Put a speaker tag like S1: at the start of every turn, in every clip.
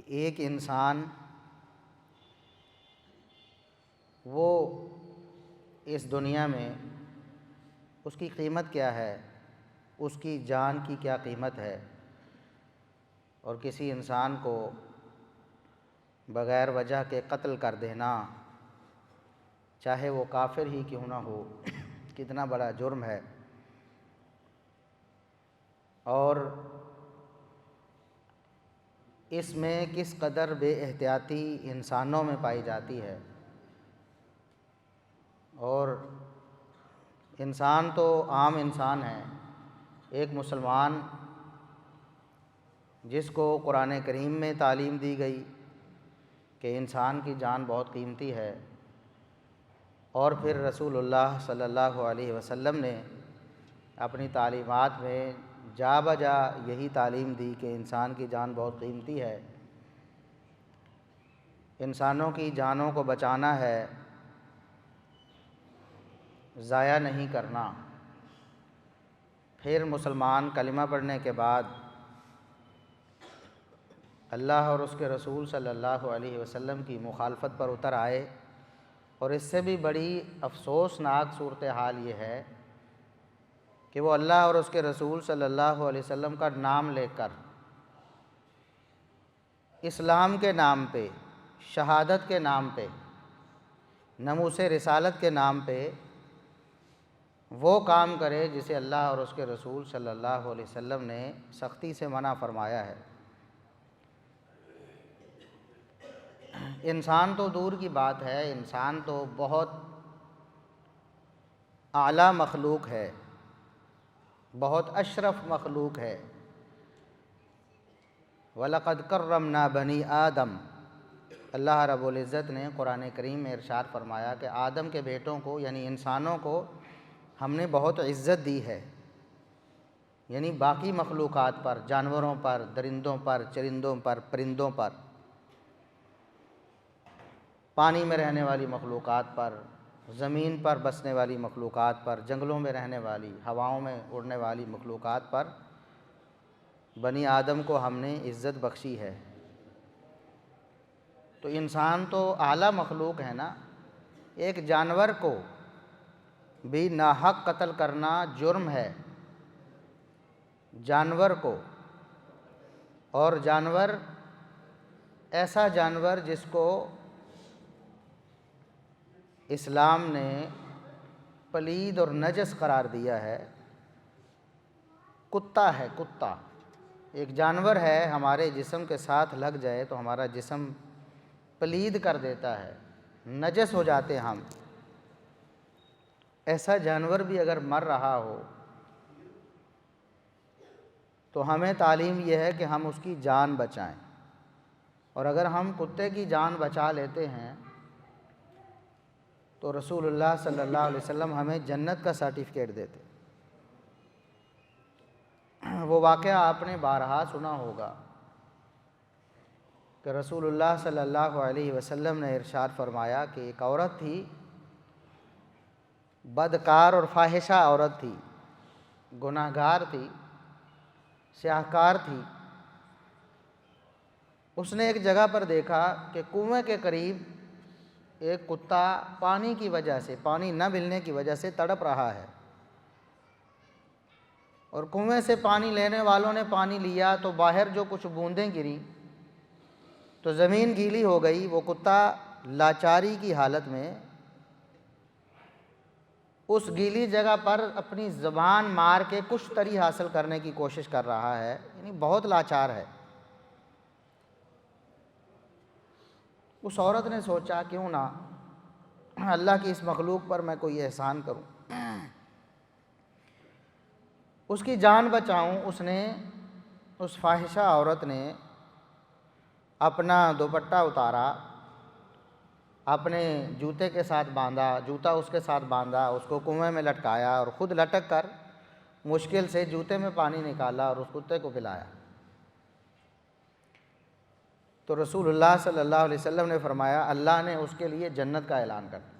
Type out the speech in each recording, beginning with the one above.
S1: کہ ایک انسان وہ اس دنیا میں اس کی قیمت کیا ہے، اس کی جان کی کیا قیمت ہے، اور کسی انسان کو بغیر وجہ کے قتل کر دینا، چاہے وہ کافر ہی کیوں نہ ہو، کتنا بڑا جرم ہے۔ اور اس میں کس قدر بے احتیاطی انسانوں میں پائی جاتی ہے۔ اور انسان تو عام انسان ہے، ایک مسلمان جس کو قرآن کریم میں تعلیم دی گئی کہ انسان کی جان بہت قیمتی ہے، اور پھر رسول اللہ صلی اللہ علیہ وسلم نے اپنی تعلیمات میں جا بجا یہی تعلیم دی کہ انسان کی جان بہت قیمتی ہے، انسانوں کی جانوں کو بچانا ہے، ضائع نہیں کرنا۔ پھر مسلمان کلمہ پڑھنے کے بعد اللہ اور اس کے رسول صلی اللہ علیہ وسلم کی مخالفت پر اتر آئے، اور اس سے بھی بڑی افسوسناک صورتحال یہ ہے کہ وہ اللہ اور اس کے رسول صلی اللہ علیہ وسلم کا نام لے کر اسلام کے نام پہ، شہادت کے نام پہ، ناموس رسالت کے نام پہ وہ کام کرے جسے اللہ اور اس کے رسول صلی اللہ علیہ وسلم نے سختی سے منع فرمایا ہے۔ انسان تو دور کی بات ہے، انسان تو بہت اعلیٰ مخلوق ہے، بہت اشرف مخلوق ہے۔ وَلَقَدْ كَرَّمْنَا بَنِي آدَم، اللہ رب العزت نے قرآن کریم میں ارشاد فرمایا کہ آدم کے بیٹوں کو یعنی انسانوں کو ہم نے بہت عزت دی ہے، یعنی باقی مخلوقات پر، جانوروں پر، درندوں پر، چرندوں پر، پرندوں پر، پانی میں رہنے والی مخلوقات پر، زمین پر بسنے والی مخلوقات پر، جنگلوں میں رہنے والی، ہواؤں میں اڑنے والی مخلوقات پر بنی آدم کو ہم نے عزت بخشی ہے۔ تو انسان تو اعلیٰ مخلوق ہے نا، ایک جانور کو بھی ناحق قتل کرنا جرم ہے، جانور کو، اور جانور ایسا جانور جس کو اسلام نے پلید اور نجس قرار دیا ہے، کتا ہے، کتا ایک جانور ہے، ہمارے جسم کے ساتھ لگ جائے تو ہمارا جسم پلید کر دیتا ہے، نجس ہو جاتے ہم۔ ایسا جانور بھی اگر مر رہا ہو تو ہمیں تعلیم یہ ہے کہ ہم اس کی جان بچائیں، اور اگر ہم کتے کی جان بچا لیتے ہیں تو رسول اللہ صلی اللہ علیہ وسلم ہمیں جنت کا سرٹیفکیٹ دیتے۔ وہ واقعہ آپ نے بارہا سنا ہوگا کہ رسول اللہ صلی اللہ علیہ وسلم نے ارشاد فرمایا کہ ایک عورت تھی، بدکار اور فاحشہ عورت تھی، گناہگار تھی، سیاہکار تھی۔ اس نے ایک جگہ پر دیکھا کہ کنویں کے قریب ایک کتا پانی کی وجہ سے، پانی نہ ملنے کی وجہ سے تڑپ رہا ہے، اور کنویں سے پانی لینے والوں نے پانی لیا تو باہر جو کچھ بوندیں گری تو زمین گیلی ہو گئی۔ وہ کتا لاچاری کی حالت میں اس گیلی جگہ پر اپنی زبان مار کے کچھ تری حاصل کرنے کی کوشش کر رہا ہے، یعنی بہت لاچار ہے۔ اس عورت نے سوچا کیوں نہ اللہ کی اس مخلوق پر میں کوئی احسان کروں، اس کی جان بچاؤں۔ اس نے، اس فاحشہ عورت نے اپنا دوپٹہ اتارا، اپنے جوتے کے ساتھ باندھا، جوتا اس کے ساتھ باندھا، اس کو کنویں میں لٹکایا اور خود لٹک کر مشکل سے جوتے میں پانی نکالا اور اس کتے کو پلایا۔ تو رسول اللہ صلی اللہ علیہ وسلم نے فرمایا اللہ نے اس کے لیے جنت کا اعلان کر دیا۔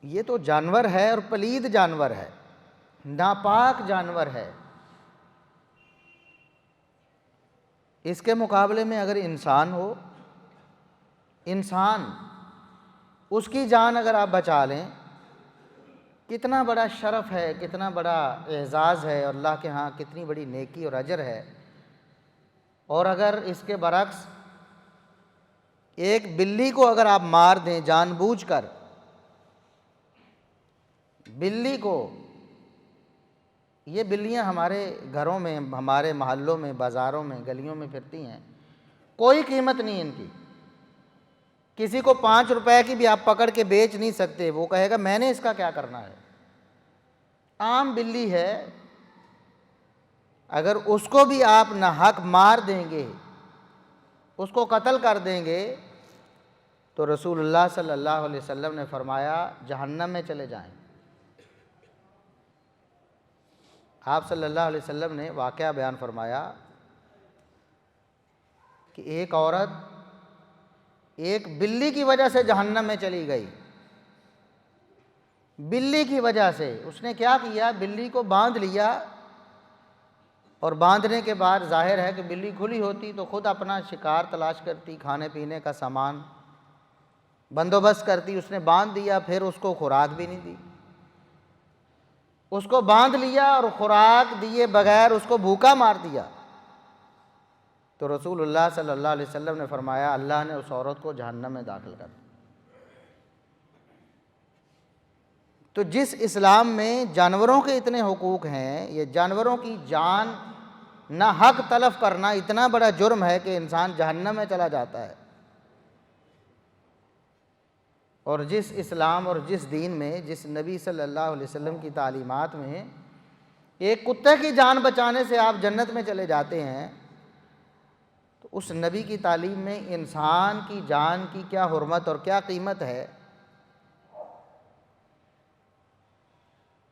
S1: یہ تو جانور ہے اور پلید جانور ہے، ناپاک جانور ہے، اس کے مقابلے میں اگر انسان ہو، انسان، اس کی جان اگر آپ بچا لیں، کتنا بڑا شرف ہے، کتنا بڑا اعزاز ہے، اور اللہ کے ہاں کتنی بڑی نیکی اور اجر ہے۔ اور اگر اس کے برعکس ایک بلی کو اگر آپ مار دیں جان بوجھ کر، بلی کو، یہ بلیاں ہمارے گھروں میں، ہمارے محلوں میں، بازاروں میں، گلیوں میں پھرتی ہیں، کوئی قیمت نہیں ان کی، کسی کو 5 روپے کی بھی آپ پکڑ کے بیچ نہیں سکتے، وہ کہے گا میں نے اس کا کیا کرنا ہے، عام بلی ہے۔ اگر اس کو بھی آپ ناحق مار دیں گے، اس کو قتل کر دیں گے، تو رسول اللہ صلی اللہ علیہ وسلم نے فرمایا جہنم میں چلے جائیں۔ آپ صلی اللہ علیہ وسلم نے واقعہ بیان فرمایا کہ ایک عورت ایک بلی کی وجہ سے جہنم میں چلی گئی، بلی کی وجہ سے۔ اس نے کیا کیا، بلی کو باندھ لیا، اور باندھنے کے بعد ظاہر ہے کہ بلی کھلی ہوتی تو خود اپنا شکار تلاش کرتی، کھانے پینے کا سامان بندوبست کرتی۔ اس نے باندھ دیا، پھر اس کو خوراک بھی نہیں دی، اس کو باندھ لیا اور خوراک دیے بغیر اس کو بھوکا مار دیا۔ تو رسول اللہ صلی اللہ علیہ وسلم نے فرمایا اللہ نے اس عورت کو جہنم میں داخل کر دیا۔ تو جس اسلام میں جانوروں کے اتنے حقوق ہیں، یہ جانوروں کی جان نہ حق تلف کرنا اتنا بڑا جرم ہے کہ انسان جہنم میں چلا جاتا ہے۔ اور جس اسلام اور جس دین میں، جس نبی صلی اللہ علیہ وسلم کی تعلیمات میں ایک کتے کی جان بچانے سے آپ جنت میں چلے جاتے ہیں، تو اس نبی کی تعلیم میں انسان کی جان کی کیا حرمت اور کیا قیمت ہے۔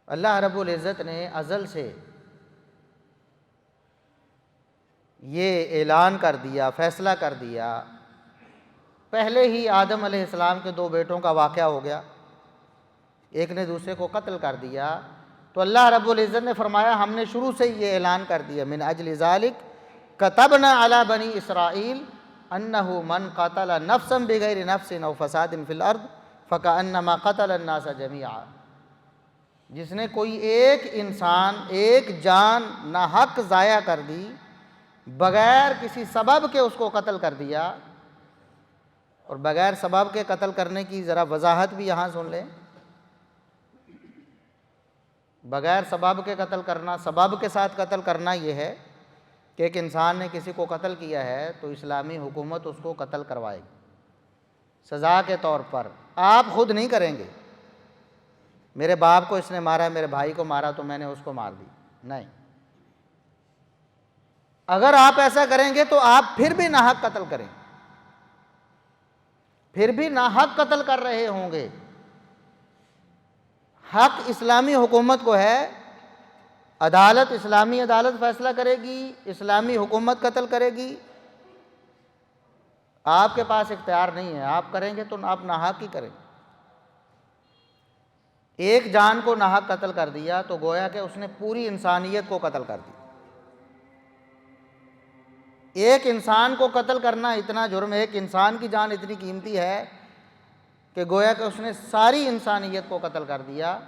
S1: اللہ رب العزت نے ازل سے یہ اعلان کر دیا، فیصلہ کر دیا۔ پہلے ہی آدم علیہ السلام کے 2 بیٹوں کا واقعہ ہو گیا، ایک نے دوسرے کو قتل کر دیا، تو اللہ رب العزت نے فرمایا ہم نے شروع سے یہ اعلان کر دیا من اجل ذالک کتبنا علی بنی اسرائیل انہ من قتل نفسا بغیر نفس او فساد فی الارض فکأنما قتل الناس جمیعا۔ جس نے کوئی ایک انسان، ایک جان ناحق ضائع کر دی، بغیر کسی سبب کے اس کو قتل کر دیا، اور بغیر سبب کے قتل کرنے کی ذرا وضاحت بھی یہاں سن لیں۔ بغیر سبب کے قتل کرنا، سبب کے ساتھ قتل کرنا یہ ہے کہ ایک انسان نے کسی کو قتل کیا ہے تو اسلامی حکومت اس کو قتل کروائے گی سزا کے طور پر، آپ خود نہیں کریں گے۔ میرے باپ کو اس نے مارا، میرے بھائی کو مارا تو میں نے اس کو مار دی، نہیں۔ اگر آپ ایسا کریں گے تو آپ پھر بھی ناحق قتل کریں، پھر بھی ناحق قتل کر رہے ہوں گے۔ حق اسلامی حکومت کو ہے، عدالت، اسلامی عدالت فیصلہ کرے گی، اسلامی حکومت قتل کرے گی، آپ کے پاس اختیار نہیں ہے، آپ کریں گے تو آپ ناحق ہی کریں گے۔ ایک جان کو ناحق قتل کر دیا تو گویا کہ اس نے پوری انسانیت کو قتل کر دیا۔ ایک انسان کو قتل کرنا اتنا جرم ہے، ایک انسان کی جان اتنی قیمتی ہے کہ گویا کہ اس نے ساری انسانیت کو قتل کر دیا،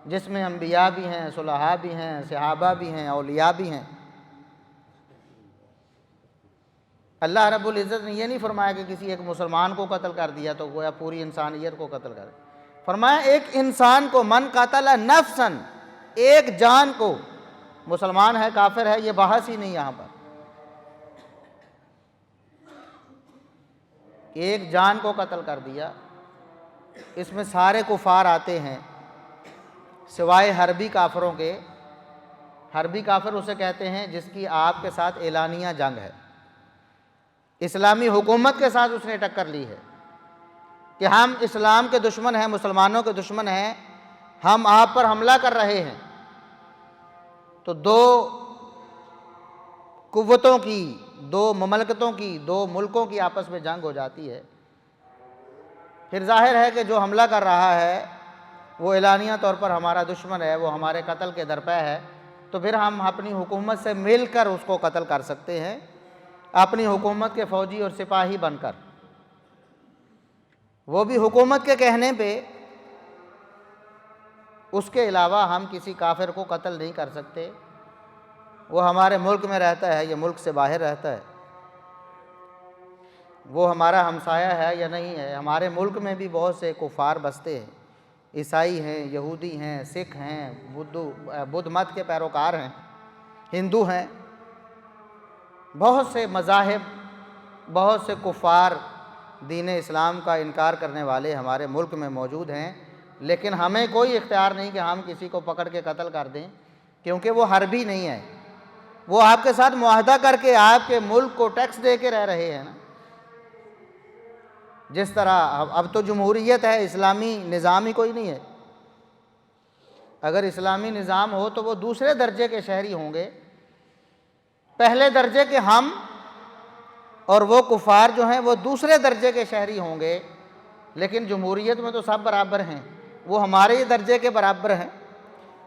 S1: جس میں انبیاء بھی ہیں، صلحاء بھی ہیں، صحابہ بھی ہیں، اولیاء بھی ہیں۔ اللہ رب العزت نے یہ نہیں فرمایا کہ کسی ایک مسلمان کو قتل کر دیا تو گویا پوری انسانیت کو قتل کر دیا۔ فرمایا ایک انسان کو، من قتل نفسا، ایک جان کو، مسلمان ہے کافر ہے یہ بحث ہی نہیں یہاں پر، ایک جان کو قتل کر دیا۔ اس میں سارے کفار آتے ہیں سوائے حربی کافروں کے۔ حربی کافر اسے کہتے ہیں جس کی آپ کے ساتھ اعلانیہ جنگ ہے، اسلامی حکومت کے ساتھ اس نے ٹکر لی ہے کہ ہم اسلام کے دشمن ہیں، مسلمانوں کے دشمن ہیں، ہم آپ پر حملہ کر رہے ہیں۔ تو 2 قوتوں کی، 2 مملکتوں کی، 2 ملکوں کی آپس میں جنگ ہو جاتی ہے۔ پھر ظاہر ہے کہ جو حملہ کر رہا ہے وہ اعلانیہ طور پر ہمارا دشمن ہے، وہ ہمارے قتل کے درپے ہے، تو پھر ہم اپنی حکومت سے مل کر اس کو قتل کر سکتے ہیں۔ اپنی حکومت کے فوجی اور سپاہی بن کر، وہ بھی حکومت کے کہنے پہ۔ اس کے علاوہ ہم کسی کافر کو قتل نہیں کر سکتے، وہ ہمارے ملک میں رہتا ہے یا ملک سے باہر رہتا ہے، وہ ہمارا ہمسایہ ہے یا نہیں ہے۔ ہمارے ملک میں بھی بہت سے کفار بستے ہیں، عیسائی ہیں، یہودی ہیں، سکھ ہیں، بدھ مت کے پیروکار ہیں، ہندو ہیں، بہت سے مذاہب، بہت سے کفار دین اسلام کا انکار کرنے والے ہمارے ملک میں موجود ہیں، لیکن ہمیں کوئی اختیار نہیں کہ ہم کسی کو پکڑ کے قتل کر دیں، کیونکہ وہ حربی نہیں ہے، وہ آپ کے ساتھ معاہدہ کر کے آپ کے ملک کو ٹیکس دے کے رہ رہے ہیں نا۔ جس طرح اب تو جمہوریت ہے، اسلامی نظام ہی کوئی نہیں ہے۔ اگر اسلامی نظام ہو تو وہ دوسرے درجے کے شہری ہوں گے، پہلے درجے کے ہم اور وہ کفار جو ہیں وہ دوسرے درجے کے شہری ہوں گے، لیکن جمہوریت میں تو سب برابر ہیں، وہ ہمارے ہی درجے کے برابر ہیں،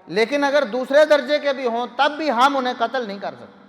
S1: لیکن اگر دوسرے درجے کے بھی ہوں تب بھی ہم انہیں قتل نہیں کر سکتے۔